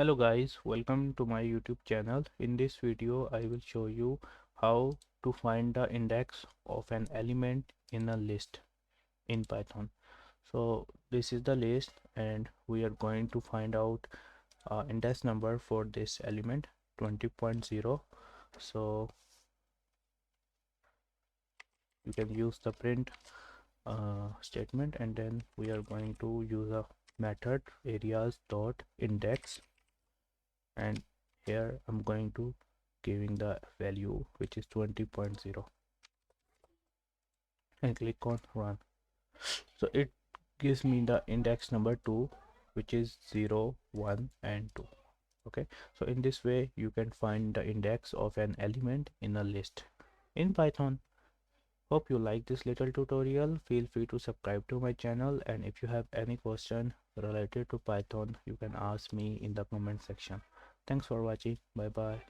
Hello guys, welcome to my YouTube channel. In this video I will show you how to find the index of an element in a list in Python. So this is the list and we are going to find out index number for this element 20.0. So you can use the print statement, and then we are going to use a method areas dot index, and here I'm going to giving the value which is 20.0 and click on run. So it gives me the index number 2, which is 0, 1 and 2. Okay, so in this way you can find the index of an element in a list in Python. Hope you like this little tutorial. Feel free to subscribe to my channel, and if you have any question related to Python you can ask me in the comment section. Thanks for watching. Bye bye.